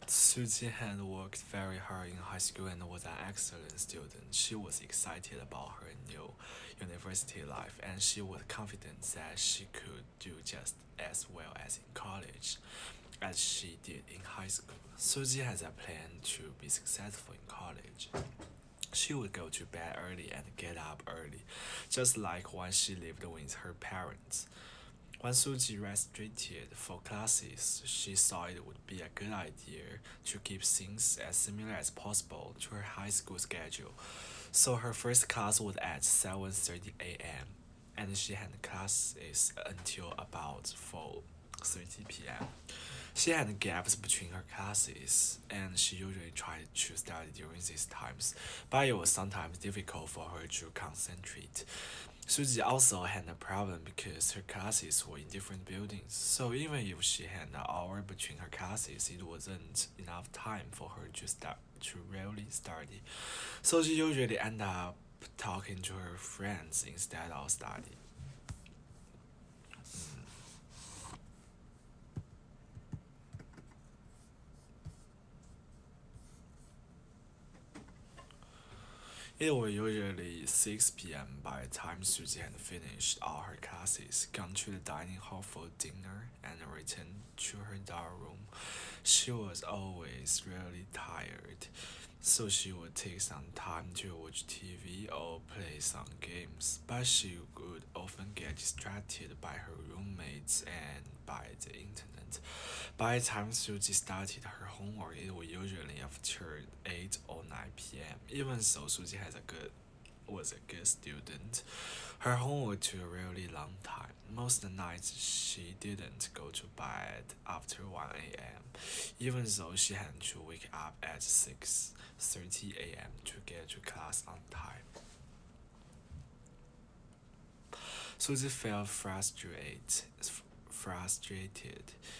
Suji had worked very hard in high school and was an excellent student. She was excited about her new university life and she was confident that she could do just as well as in college as she did in high school. Suji has a plan to be successful in college. She would go to bed early and get up early, just like when she lived with her parents. When Suji restricted for classes, she thought it would be a good idea to keep things as similar as possible to her high school schedule. So her first class was at 7:30 a.m. and she had classes until about 4:30 p.m. She had gaps between her classes, and she usually tried to study during these times, but it was sometimes difficult for her to concentrate. Suji also had a problem because her classes were in different buildings, so even if she had an hour between her classes, it wasn't enough time for her to really study. So she usually ended up talking to her friends instead of studying. It was usually 6 p.m. by the time Susie had finished all her classes, gone to the dining hall for dinner, and returned to her dorm room. She was always really tired, so she would take some time to watch TV or play some games, but she would often get distracted by her roommates and by the internet. By the time Suzy started her homework, it was usually after 8 or 9 p.m. Even though Suzy was a good student, her homework took a really long time. Most of the nights she didn't go to bed after 1 a.m., even though she had to wake up at 6:30 a.m. to get to class on time. Suzy felt frustrated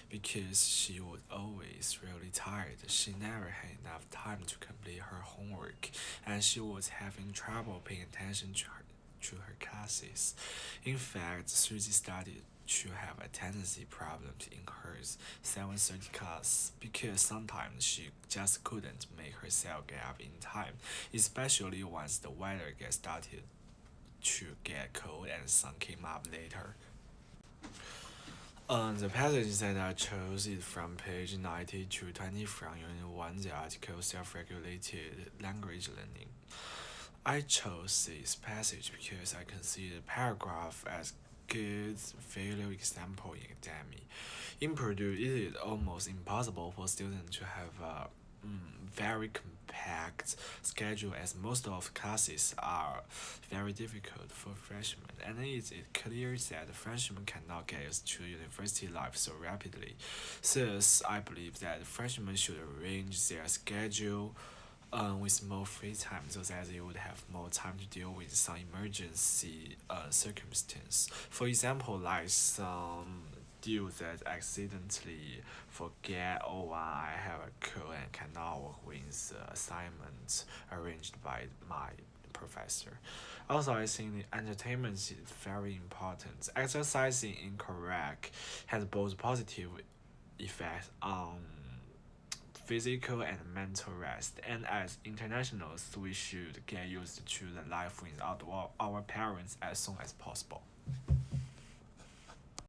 because she was always really tired. She never had enough time to complete her homework, and she was having trouble paying attention to her classes. In fact, Suzy started to have attendance problems in her 7:30 class because sometimes she just couldn't make herself get up in time, especially once the weather gets started to get cold and the sun came up later. The passage that I chose is from page 90 to 20 from Unit 1, the article Self-Regulated Language Learning. I chose this passage because I consider the paragraph as good failure example in academy. In Purdue, it is almost impossible for students to have a very compact schedule as most of classes are very difficult for freshmen, and it is clear that freshmen cannot get used to university life so rapidly. Thus, I believe that freshmen should arrange their schedule with more free time so that they would have more time to deal with some emergency circumstance. For example, like some deals that accidentally forget or I have a cold and cannot work with the assignment arranged by my professor. Also, I think the entertainment is very important. Exercising incorrect has both positive effects on physical and mental rest, and as internationals, we should get used to the life without our parents as soon as possible.